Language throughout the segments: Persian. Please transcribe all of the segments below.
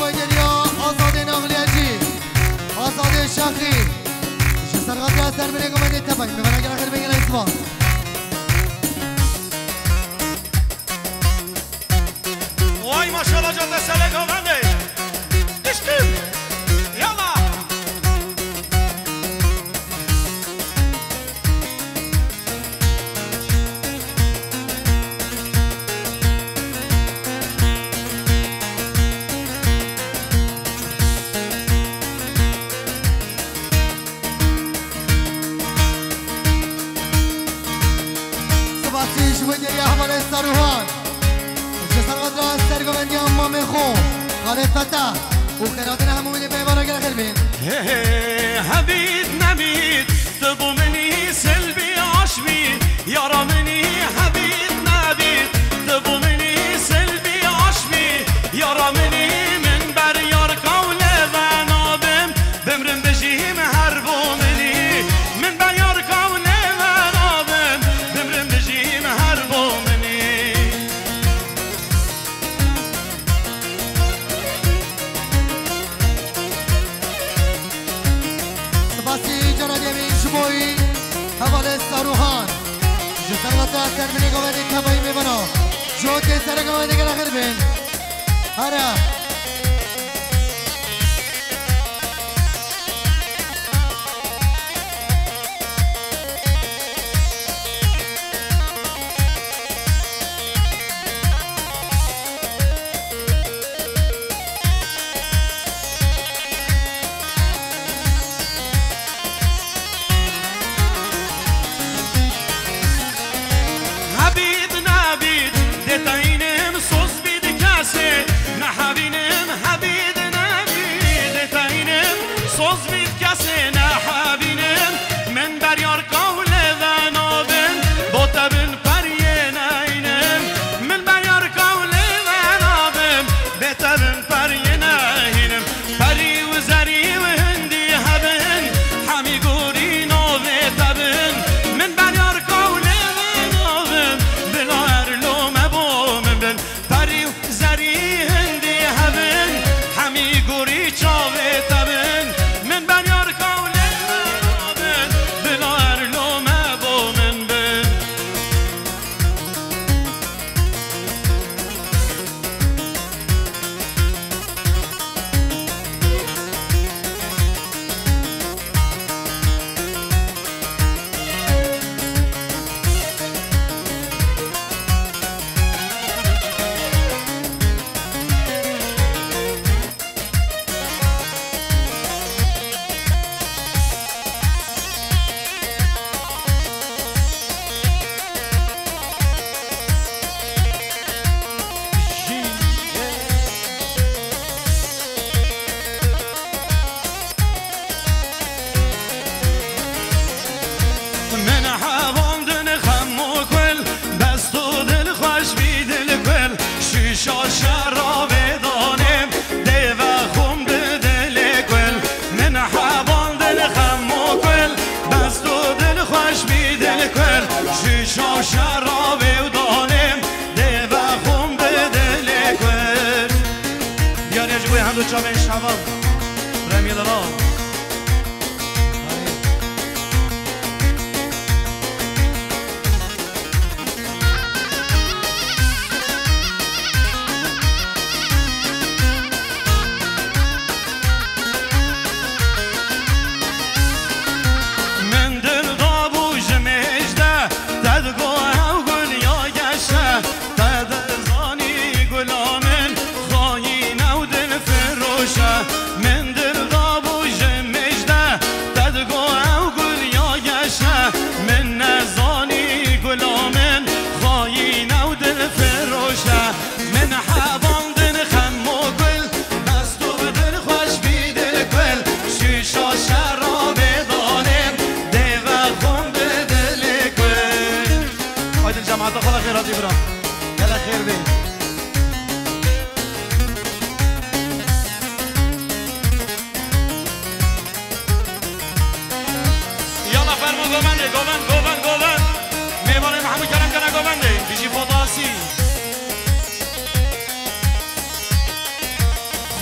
شویدریا آزاد ناغلیجی آزاد شاخی سرغاتی اثر بینه گمانده تبایی میمونه اگر آخر بگیره اسمان وای ماشالله جاده سله گمانده دشکیم یالا روحان جسر قدر سرگوندی امام خون خالد فتح و خیراتن همونی بیمارا گر خلبین حبید نبید تبو منی سلبی عشبی یارا منی حبید نبید تبو منی سلبی عشبی یارا منی من بر یار قوله و نابم بمرم بجیم هر بو منی من بر یار قوله و نابم بمرم بجیم هر بو شبوی حواله ساروحان جسر وطا اکر منی گوهدی تبایی میبنو جوتی سر گوهدی گر آخر بین هره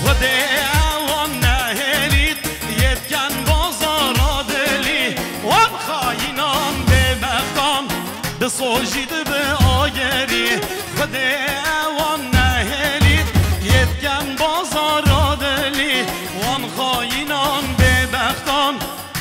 خود بسوجید به آگری خود وان نهلی یدگم بازار دلی وان خاینان به بختان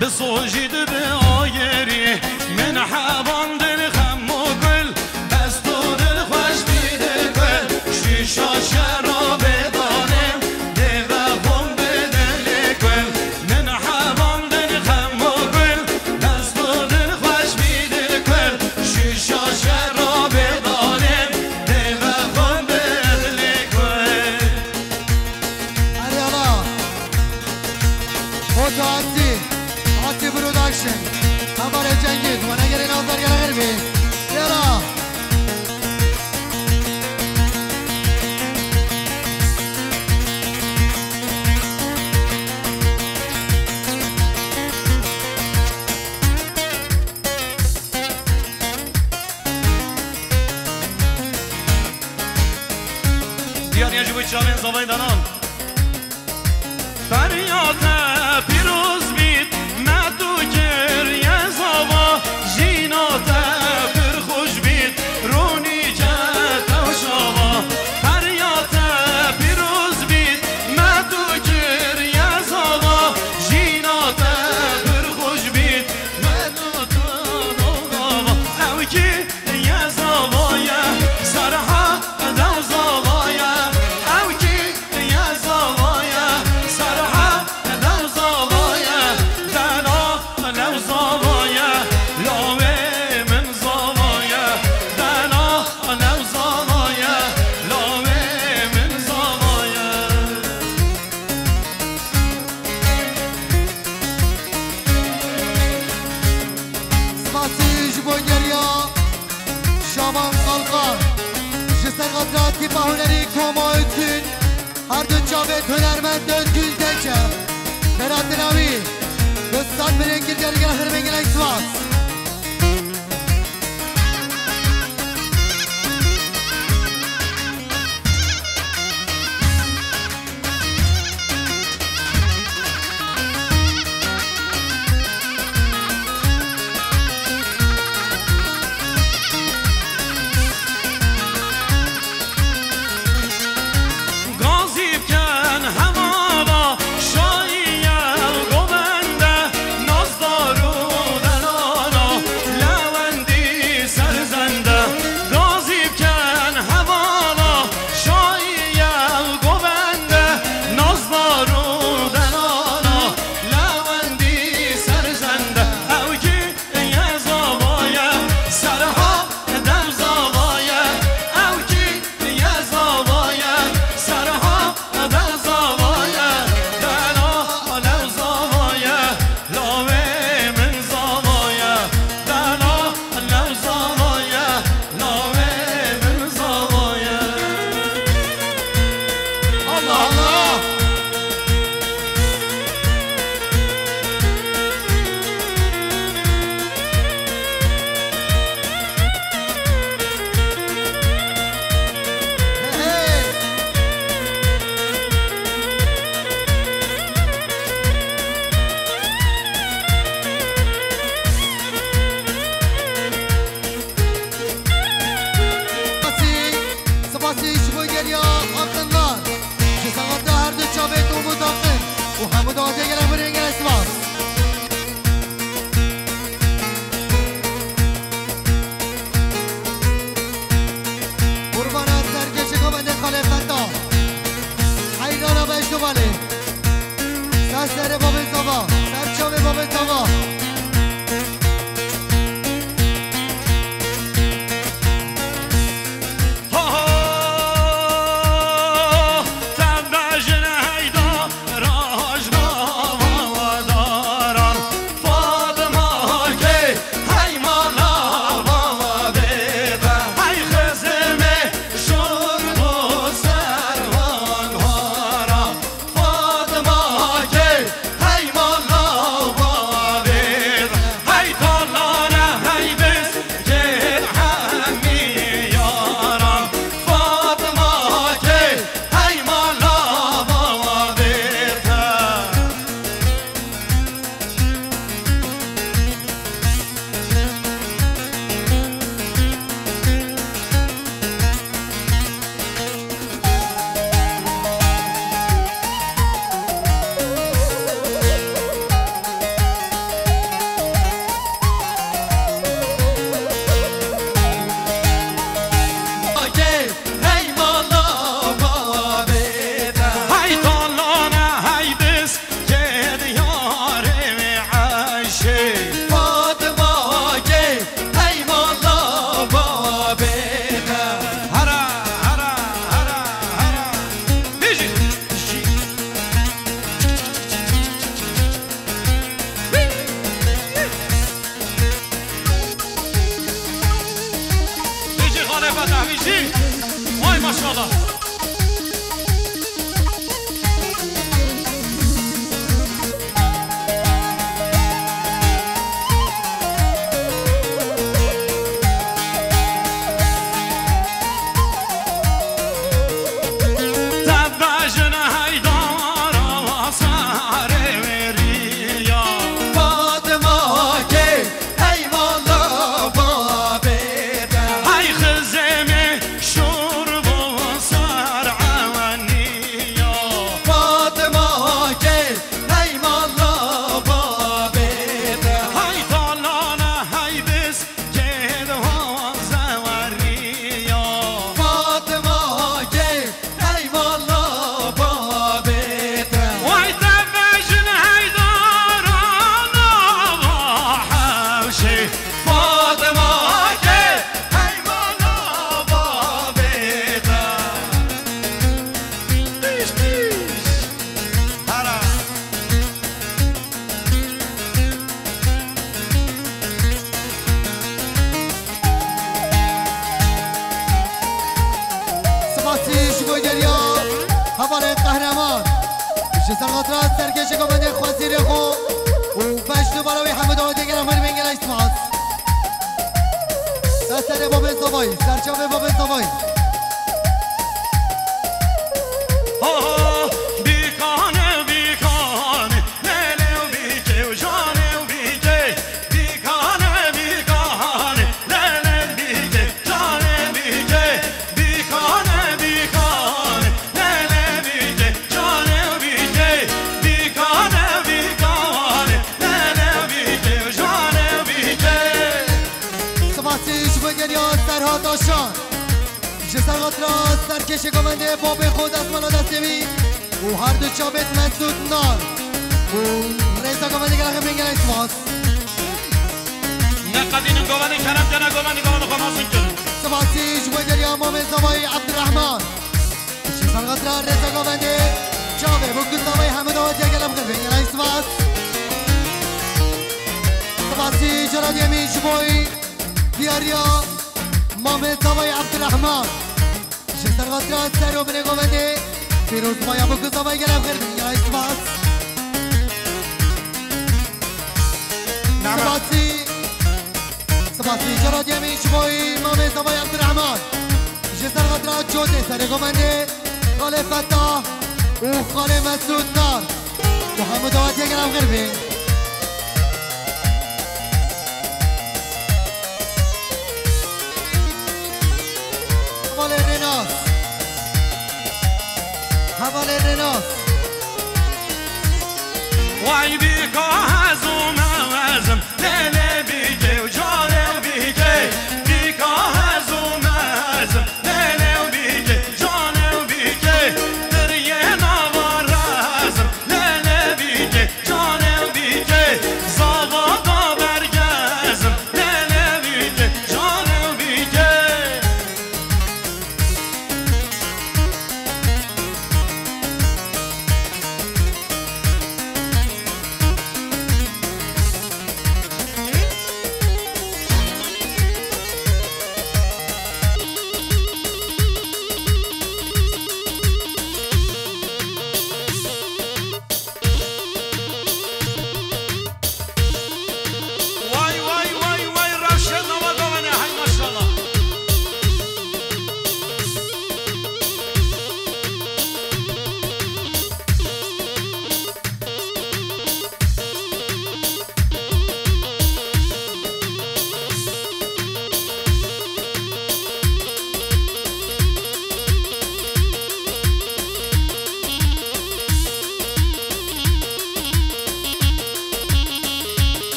بسوجید به آگری من حوان دل خم و گل بس تو دل خوش بیده گل شیشا شراب دانم دیوه خون به دل گل من حوان دل خم و گل بس تو دل خوش بیده گل شیشا شراب دانم دیوه خون به دل گل Ariana Foto Ati Production Haber Cengiz Bana gelin altar gel garbi Yara Diğer yaşı bu çaven zavaydanan Feryate piroz bit Medu geriye zava Jinate bir hoş bit Ronice tevşava Feryate piroz bit Medu geriye zava Jinate bir hoş bit Medu tevşava Evki ye zavaya Sarha dev zavaya Evki ye zavaya Sarha dev zavaya Dena lev zavaya Lave min zavaya Dena lev zavaya Lave min zavaya Spasi Jibongerya Şaban Kalkan Jisar Gatrati Bahuneri Koma Ötkün Her dün çavet hünermend Ötkün Teçe Berat Dinavi Göstan Birengil Gergel Hırmengil Eksvas Gazipken hemada Şaiye govende Nazdaru dena غرفة تهويجي واي ما شاء الله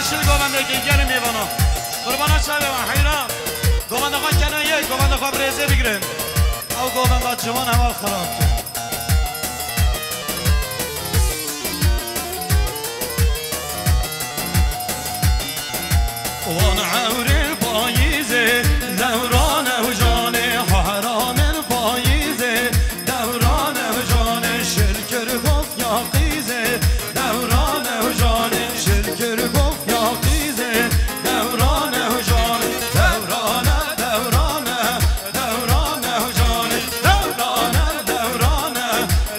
شل گوانده که گرم میوانو قربانا شبه و حیران گوانده خواه کنه یک گوانده خواه بریزه بگیرن او گوانده جوان اول خراب کرد وان عور الپاییزه دوران و جان حرام الپاییزه دوران و جان شرکر گفت یا قیزه دوران و جان شرکر گفت یا قیزه دوران و جان دوران دوران دوران و جان دوران دوران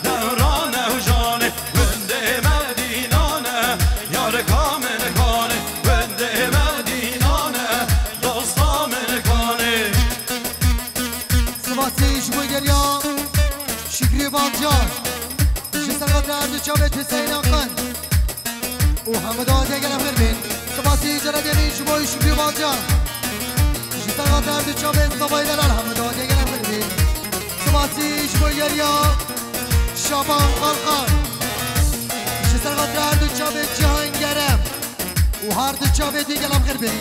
دوران و جان بنده مدینانه یار کامل کانه بنده مدینانه دوستا ملکانه سباسیش بگریا شکری بانجان جسر درد چابت حسین آقن او همه داده گلم غربین سباسی جرد یمین شبای شکری بانجان جسر درد چابت سبای دلال همه داده گلم غربین سباسیش بگریا شابان قلقان جسر درد چابت جهان گرم و هر دو چابت گلم غربین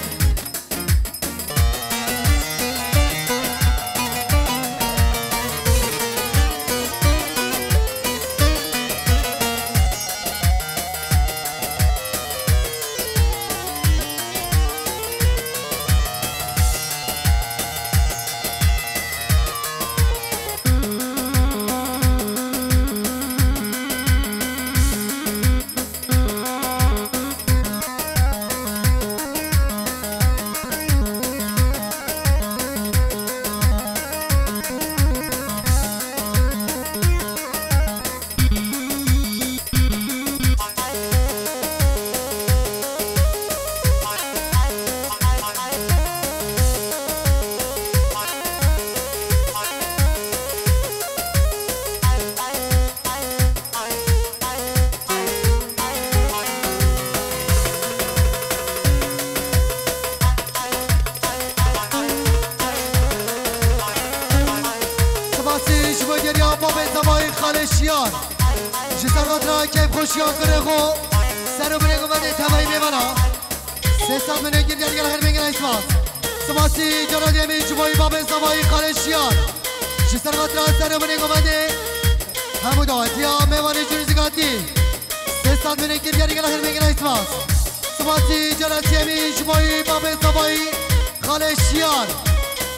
خالشیان جسر قدرها کیف خوشیان کنه خو سر و برگو بده تبایی میمانا 300 منو گیر گل هر بینگل ایسماس سماسی جرا دیمی جبایی باب زبایی خالشیان جسر قدرها سر و برگو بده همو دواتی ها میوانی جنزگاتی 300 منو گیر گل هر بینگل ایسماس سماسی جرا دیمی جبایی باب زبایی خالشیان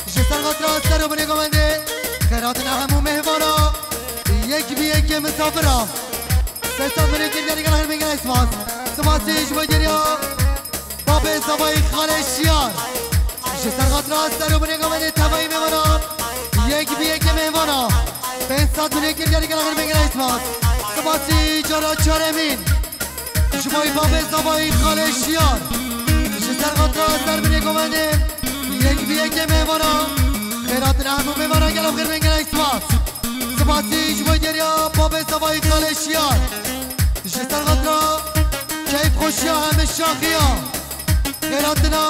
جسر قدرها سر و برگو بده خیراتنا همو مهوانا یک بی یک مسافرا 300 منو گیر گل هر بینگل ایسماس سماسی جبایی دریا باب زبایی خالشیان جسر قدرها سر و برگو بده تبایی میمانا یک بی یک مهوانا 500 منو گیر گل هر بینگل ایسماس سماسی جرا چارمین جبایی باب زبایی خالشیان جسر قدرها سر برگو بده یک بی یک مهوانا خیرات همو میمانا گلم خیر بینگل ایسماس سپاسی جبای دریا باب زبایی خالشیان جسر قدرها کیف خوشیا همه شاخیا خیراتنا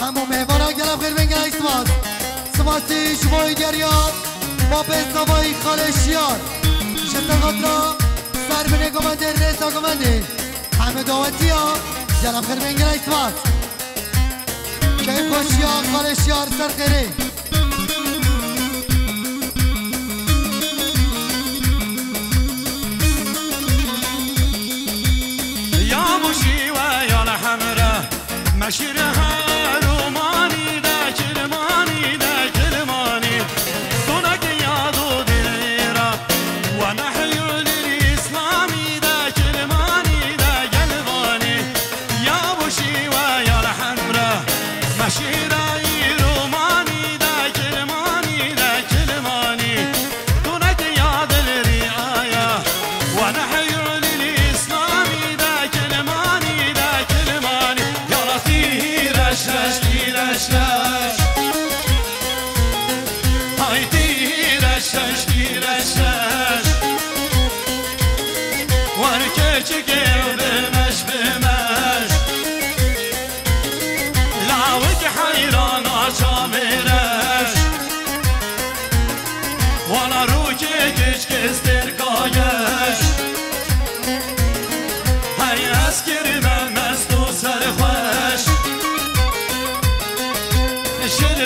همو مهمانا گلم خیر بینگل ایسماس سپاسی جبای دریا باب زبایی خالشیان جسر قدرها سر بینه گمنده رزا گمنده همه دعوتی ها گلم خیر بینگل ایسماس کیف خوشیا خالشیان سر خیره مشيرها روماني دا كلماني دا كلماني دونك يا دود العراق ونحيو للإسلامي دا كلماني دا قلباني يا ابو شيوة يا الحمرة مشيرها روماني دا كلماني دا كلماني دونك يا ذا الرعاية ونحيو للإسلامي دا كلماني دا كلماني يا رفيق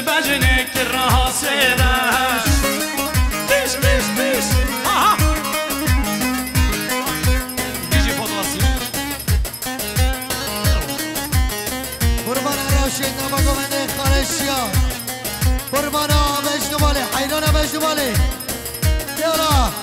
بجنك الراس راش بيش بيش بيش آها يجي فضلسي قربان راشد نماغو من خالشيا قربانا مجنو بالي حيرانا مجنو بالي يلا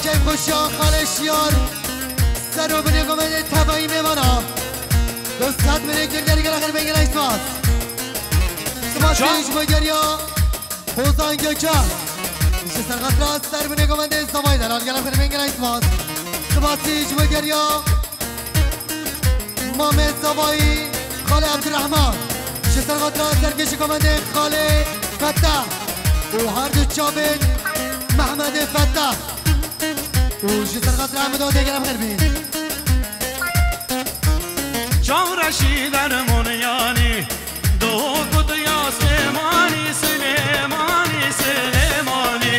كيف خوشا خالشیار سر و بنیگو من تبایی میمانا دوستات منی گلگری گلگری بگیر ایسماس سماشیش بگریا خوزان گوچا میشه سر خطرات سر بنیگو من دیز سمایی دلال گلگری بگیر ایسماس سماشیش بگریا مامه سبایی خاله عبدالرحمن میشه سر خطرات سرگشی کمنده خاله فتح و هر دو چابن محمد فتح وشي سرقت رحمة ودي قلب غربي جام رشيد المنياني دوق يا سليماني سليماني سليماني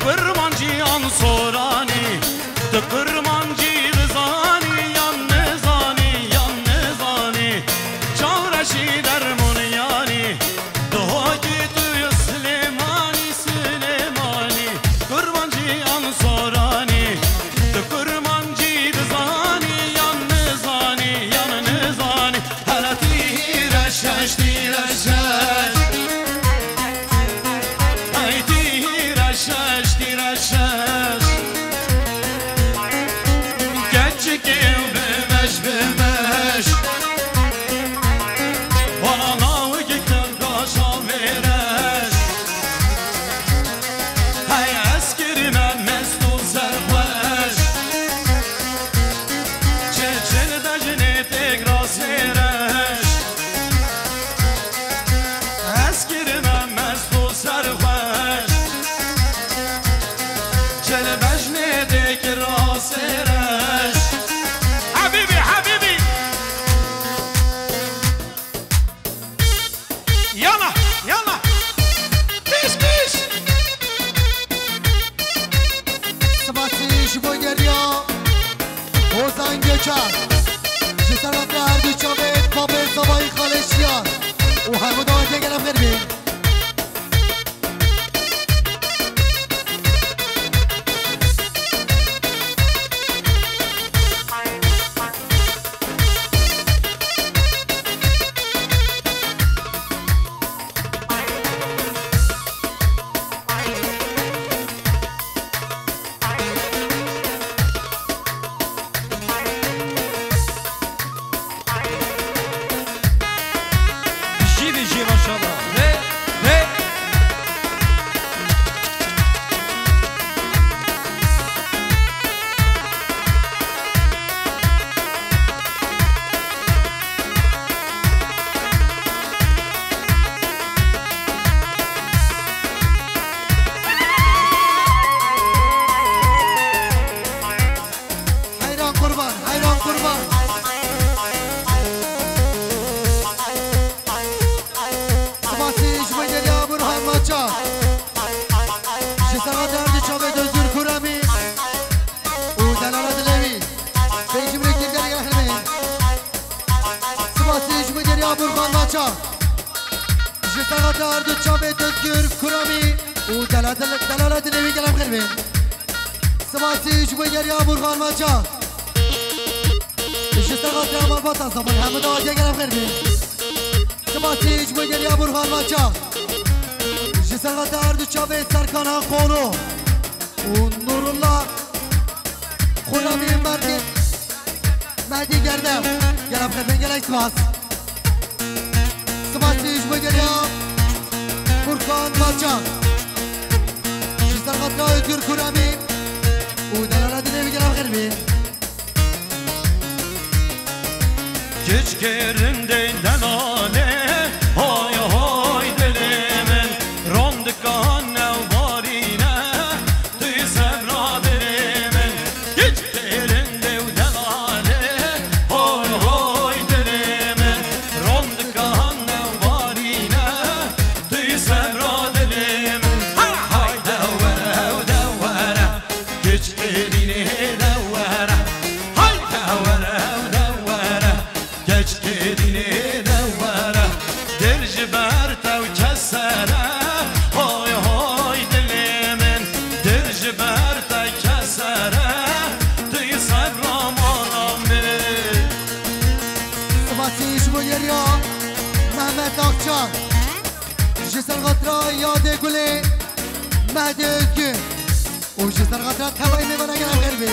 كرمانجي انصراني تكرمانجي رزاني ينزاني ينزاني جام رشيد المنياني دوق يا سليماني سليماني كرمانجي انصراني kurmancı rızani yan nizani yan nizani hala tiraşaş tiraşaş ay tiraşaş tiraşaş geçik ev bebeş bebeş bana nağı gitler kaşa vereş hay askerime mesut serveş حبيبي حبيبي يلا يلا بيش بيش سباتيش بوگریا حسین گچر جسرات هر دو چاوت بابل سبایی خالشیار و همه دانده گلم غربی دلالت نمی گلم خربین سماسیش بگر یا برخان ماچا شستر قطر اما باتا سامان همه داده گلم خربین سماسیش بگر یا برخان ماچا شستر قطر دو چاوه سرکان ها خونو و نورالله خونمی مردی مهدی گردم گلم خربین گلم سماس سماسیش بگر یا برخان ماچا سرقت راه دور کنمی و دلالت نمیگرم غربی Geç gerinde delale Hay hay dilimin Rondık anne varine Tüy sevra dilimin Geç gerinde delale Hay hay dilimin Rondık anne varine Tüy sevra dilimin Hay devvere devvere Geç gerine devvere Hay devvere devvere Geç gedini devvere Derci bertev kesere Hay hay dilimin Derci bertev kesere Tüy sevram anam bir Sıfatı şu geliyor Mehmet Akçan Jisar Gatra Yade Gule Mehdi Özgün O Jisar Gatra Tavay Mevana gelen kalbi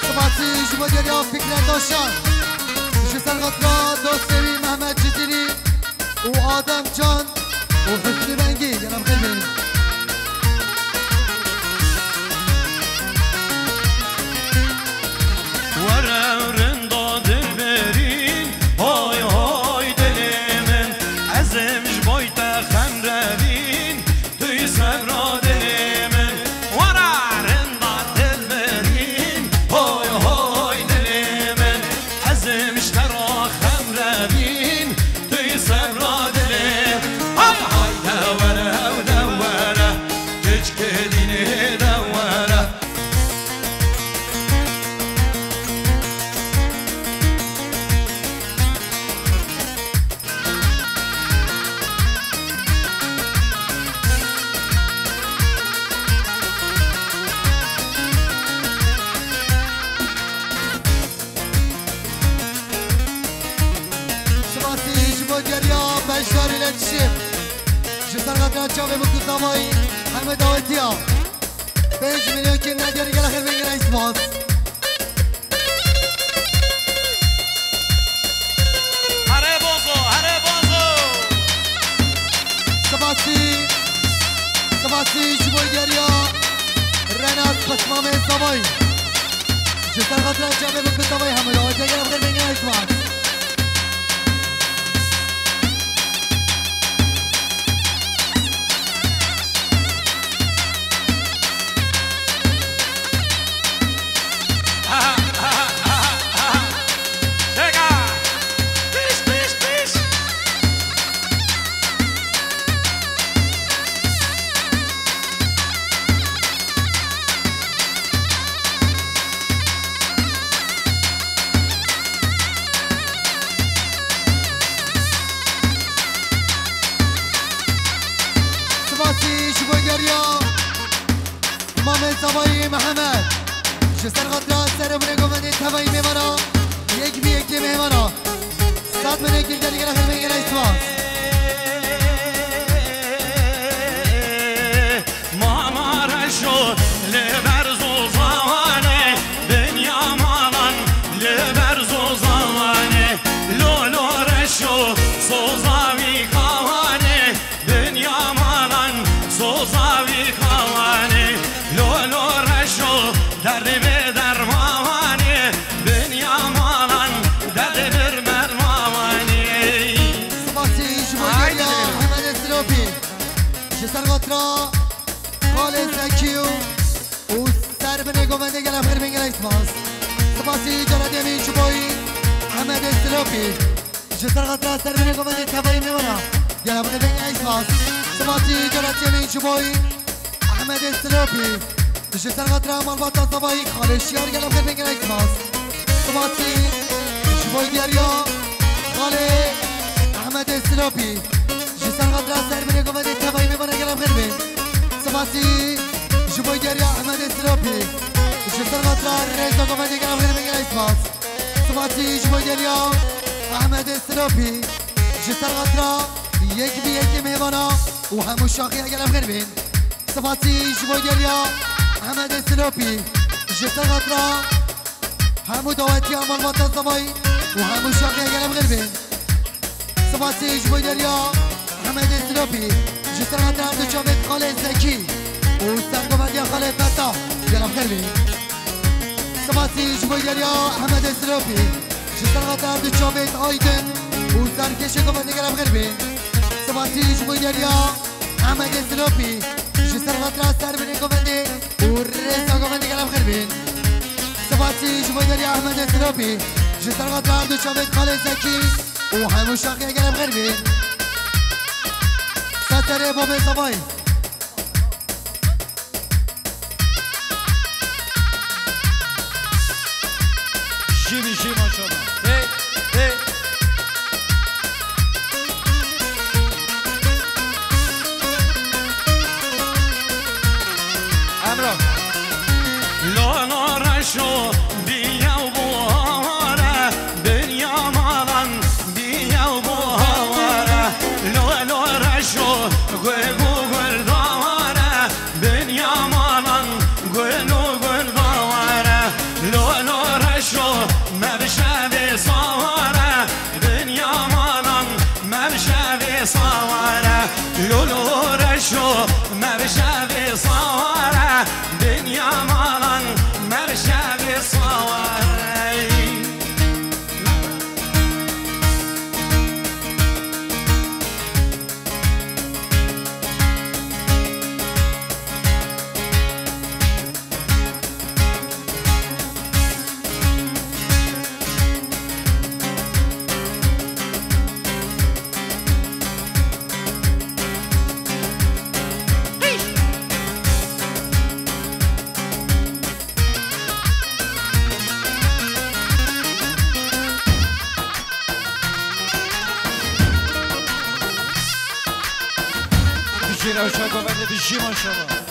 Sıfatı şu geliyor Fikret Doşan Jisar Gatra Dostevi Mehmet Cidiri O Adem Can O Hüsnü Bengi gelen kalbi Varevrinda dilberin Hay hay dilimin Ezimş boyta xemrevin Tüy sevra dilimin Varevrinda dilberin Hay hay dilimin Ezimş tera xemrevin Tüy sevra dilim Hay hay devvere devvere Geç gedini devvere Beşler iletişim Jisar Gatra Çave bu kutlamayı Hem daveti ya 5 milyon kimden geri gel ahir bengine ismaz Hare bozo Sıfatı şu geliyor Renat Kısmame Samayı Jisar Gatra Çave bu kutlamayı Hem daveti gel ahir bengine ismaz Sabahı Mehmet Jisar Gatra Serabine Goveni Tavay Mevana Yek bir yekli Mevana Saat mene kilden gelen helme gelen ismaz Mama reşo leber zozavane Dünya malan leber zozavane Lolo reşo sozavi kavane Dünya malan sozavi kavane Lolo reşo derdi be dermavane Dünya malan derdi bir mermavane Sıfatı şu geliyor Mehmet Esropi Jisar Gatra Kale Zekiyo O Serbine Goveni gelen helme gelen ismaz Sıfatı Calat Yemin şu boyu Mehmet Esropi Jisar Gatra Serbine Goveni Tavay Mevana gelen helme gelen ismaz Sıfatı Calat Yemin şu boyu Ahmet Esropi Jisar Gatra Malbata Sabahı Kale Şiyar gelen helme gelen ismaz Sıfatı şu geliyor Kale Ahmet Esropi Jisar Gatra Serbine Goveni Tavay Mevana gelen helme Sıfatı şu geliyor Ahmet Esropi Jisar Gatra Reza Goveni gelen helme gelen ismaz Sıfatı şu geliyor Ahmet Esropi Jisar Gatra Yek bir yekli Mevana O hem uşakıya gelen helme Sıfatı şu geliyor Ahmet Esropi Jisar Gatra Hem daveti amal vatan sabahı O hem uşakıya gelen helme Sıfatı şu geliyor Ahmet Esropi Jisar Gatra Dışavet Kale Zeki O Sergovediya Kale Feta gelen helme سباسی جبوی دریا احمد اسرافی جسر قطر دو چابت آیدن و سرکش کمدی گرم غربین سباسی جبوی دریا احمد اسرافی جسر قطر سر بینی کمدی و رسا کمدی گرم غربین سباسی جبوی دریا احمد اسرافی جسر قطر دو چابت خالد زکی و همون شاقی گرم غربین ستره بابه سبایی شیمی شیم ماشاءالله هی هی امرا لالا رشو بیا و بواره دنیا مالان بیا و بواره لالا رشو گل و گل داره دنیا مالان گل و گل داره لالا رشو مبشر سواره دنیا مالان مبشر سواره لالا رشو مبشر سواره دنیا مالان مبشر سواره بشیر اوشا گوونده بشی ماشاءالله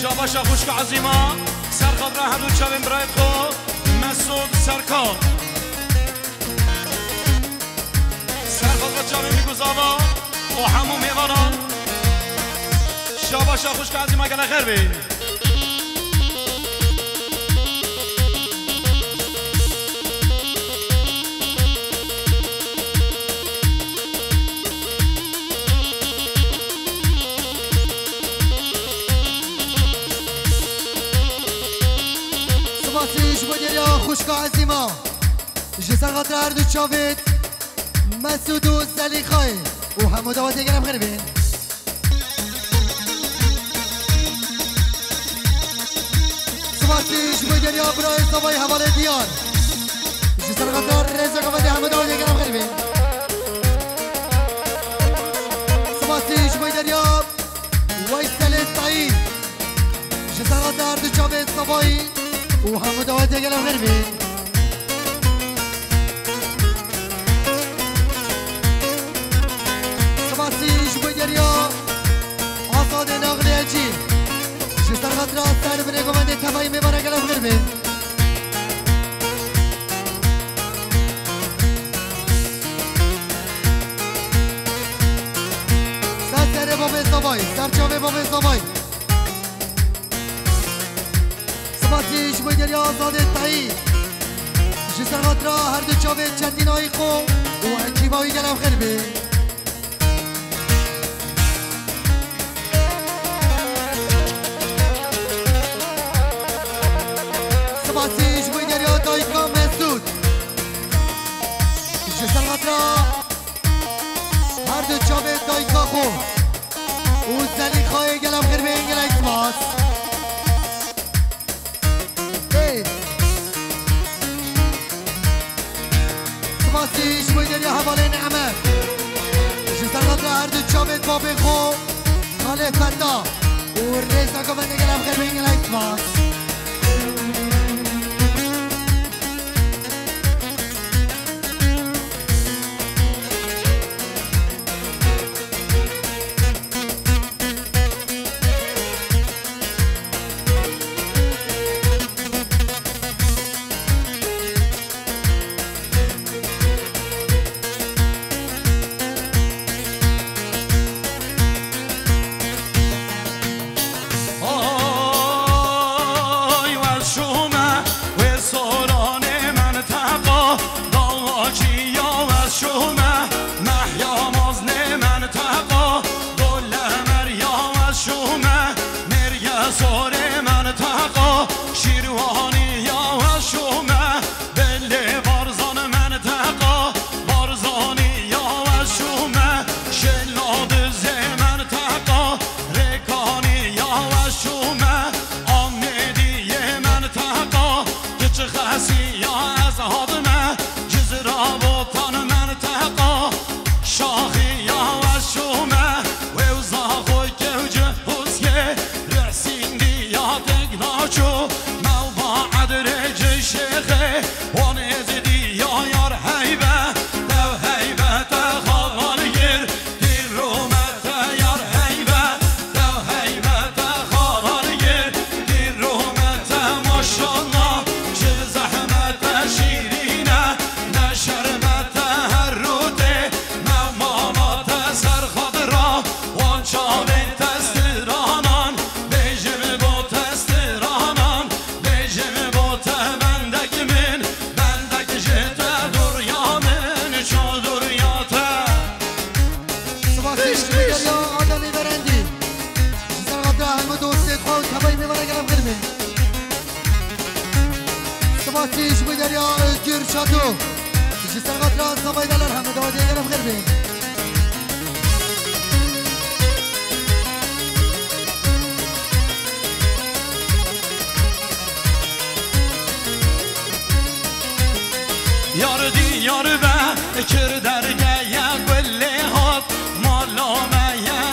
شاباشا خوشک عظیما سرخاد را هدو چاوین برایت خو مسعود سرکار سرخاد را چاوین میگوزاوا و همون میواران شاباشا خوشک عظیما گله خیر بین خوشک عظیما جسر خاطر هر دو چاوید مسعود و زلیخای و همو دواتی گرم خیلی بین سباسی شبوی دریا برای صبای حواله دیار جسر خاطر رزا قفتی همو دواتی گرم خیلی بین سباسی شبوی دریا ویسل تایی جسر خاطر هر دو چاوید صبایی و همو دواتی گرم خیلی بین خانه گوانده تبایی میباره گلم غیر بین سر باب زبای سر چاوه باب زبای سباتیش بگری آزاده تایی جسر غطرا هر دو چاوه چندین آئی خو و عجیبایی گلم غیر بین سباتیش بگری آدایی کام مسود جسر غطرا هر دو چاوه دایکا خو و زلی خواهی گلم غیر بین گل اکسماس سباسیش بگری حواله نعمه جسر غطرا هر دو چاوه بابه خو خاله فتا و ریسا گوانده گلم غیر بین گل اکسماس سباتیش بگری özgür شادو جسر غطرا سبای دلر همه داده گرم غیر بین یار دی یار به کر درگه یک بله هات مالا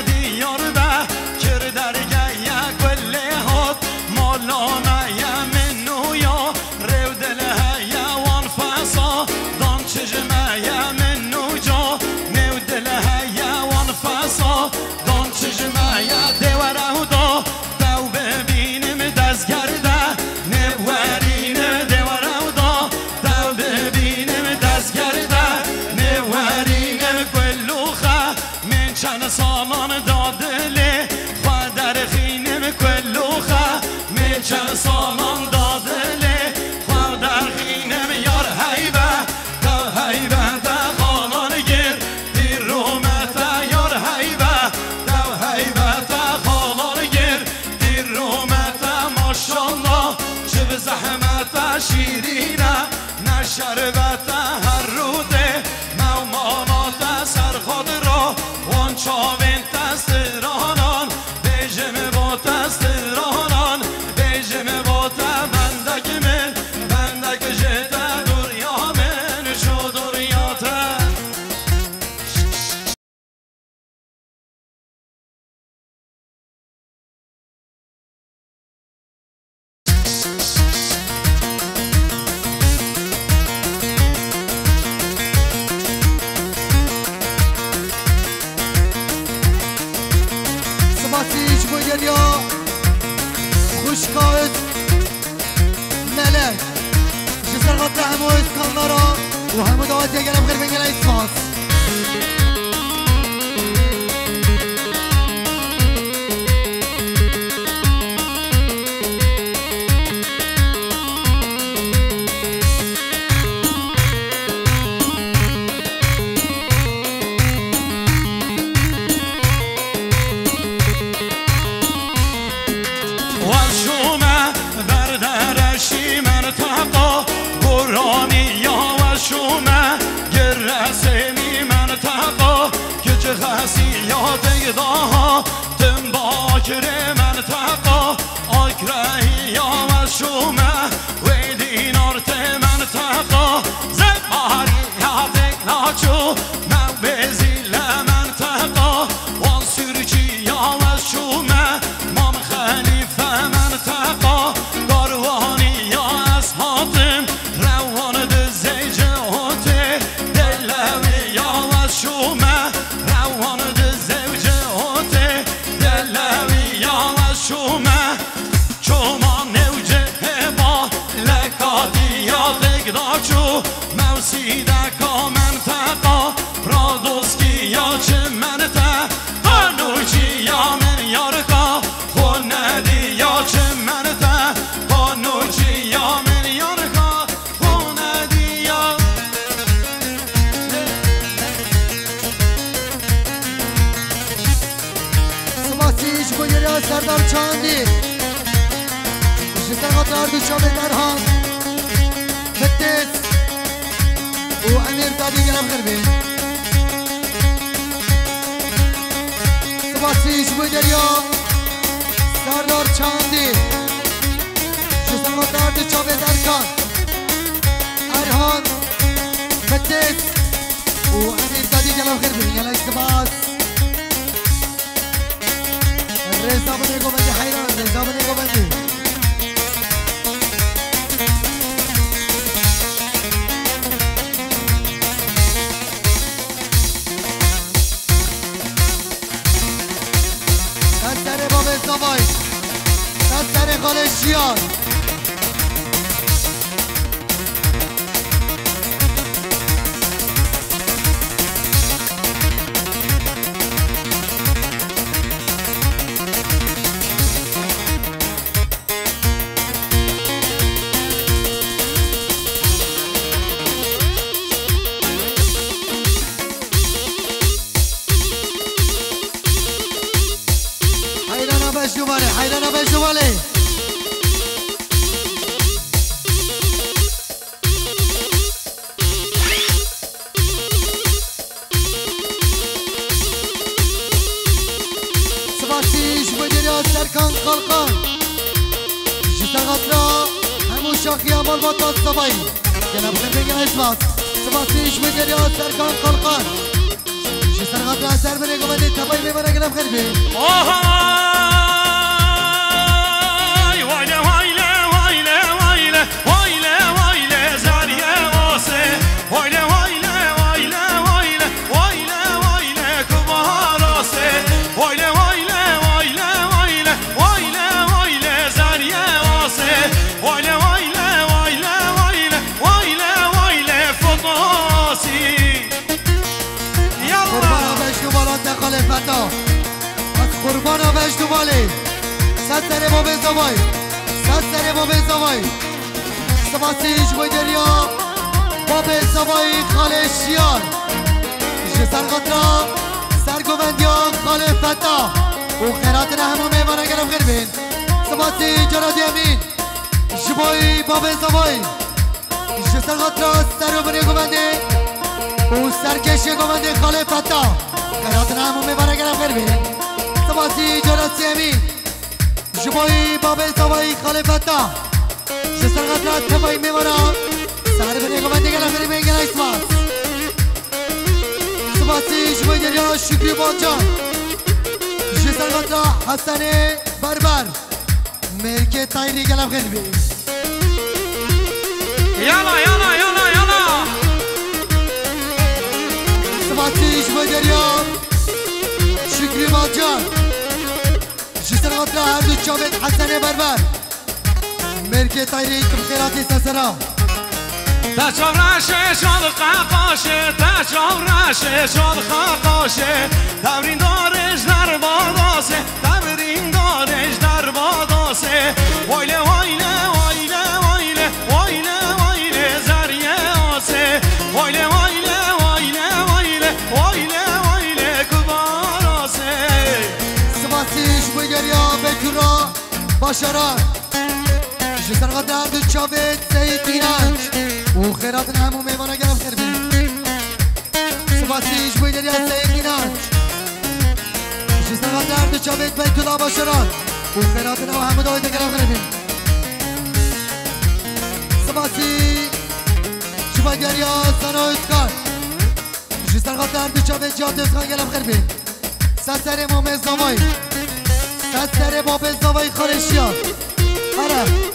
دی یار به کر درگه یک بله هات مالا منو یا رو دل هیا وان فاسا دان چجمه منو جا نو دل هیا وان فاسا دان چجمه دوره دا دو ببینم دزگرده نورینم دوره دا دو ببینم دزگرده نورینم کلوخه من چند سامان دادله خود در خینم کلوخه من چند سامان دادله خود در خینم یار حیبه تو حیبه تا خانان گیر دیر رومت یار حیبه تو حیبه تا خانان گیر دیر رومت ماشالله چه به زحمت شیرینه نه شربت هر روده مومانات سر خود را وان چاوین تسترانان بیجم با تسترانان بیجم با تا بندک من بندک جده دوریا من شو دوریاته وهم دعوات يا جناب غير من جناب اسماس ها دم باکر منطقه آکرهی یا مشومه و دینارت منطقه زباری یادک ناچو من بزیل منطقه وان سرچی یا مشومه مام خلیفه منطقه گاروانی یا اصحابم روان دزی جهاته دلوی یا مشومه روان شما نوجه با لکاتی یا بگداچو موسیده کا منطقه رادوسکی یا چه منطقه قانوچی یا من یارکا خوندی یا چه منطقه قانوچی یا من یارکا خوندی یا سماسیش بگیره سردار چاندی سرقطار دوشا بترهان فتس و امیر دادی گرم غربی سباسیش بودریا سردار چاندی سرقطار دوشا بترکان ارهان فتس و امیر دادی گرم غربی یلا اشتباس رزا بنیگو بندی حیران رزا بنیگو بندی دستر خالشیان حیرانه به جواله سباسیش مدیریت سرکان خالقان جسرغت را همون شاخی عمال با تاستابایی جناب خیلی بگن اسماس سباسیش مدیریت سرکان خالقان جسرغت را سر بره گمانده تبایی ببره جناب خیلی بگن قربانا بهش دوباله صد سره با بزاوای صد سره با بزاوای سباسیش بودریا با بزاوای خالشیان جسرقات را سرگوندیان خالفتا و خیرات همون میمانه گرم غیر بین سباسی جرادی امین جبایی با بزاوای جسرقات را سر بنی گونده و سرکش گونده خالفتا خیرات همون میمانه گرم غیر بین سباسی جراسی امین جبایی بابه زوایی خالفتا جسرقات را تبایی میمارا سر بنی گوانده گلم بری بینگل اسماس سباسی جبایی دریا شکری بانجان جسرقات را حسن بربر مرکه تایری گلم خیلی یالا یالا یالا یالا سباسی جبایی دریا شکری بانجان جسرقات را هر دو چابت حسن بربر مرکه تایری کم خیراتی سسرا تجاورش شاد قاقاشه تجاورش شاد قاقاشه تبرین دارش در باداسه تبرین دارش در باداسه وایله وایله وایله وایله وایله وایله زریه آسه وایله وایله وایله وایله وایله وایله کباراسه سباسیش بگریا بکرا باشاران جسرقات درد چابت سیدینانج و خیرات همو میوانا گرم خیر بین سباسیش بگریا سیدینانج جسرقات درد چابت بیت الله باشاران و خیرات همو دایده گرم خیر بین سباسی شبگریا سنا اسکار جسرقات درد چابت جات اسکار گرم خیر بین سسر مومز نمایی سسر مومز نمایی خارشیان آره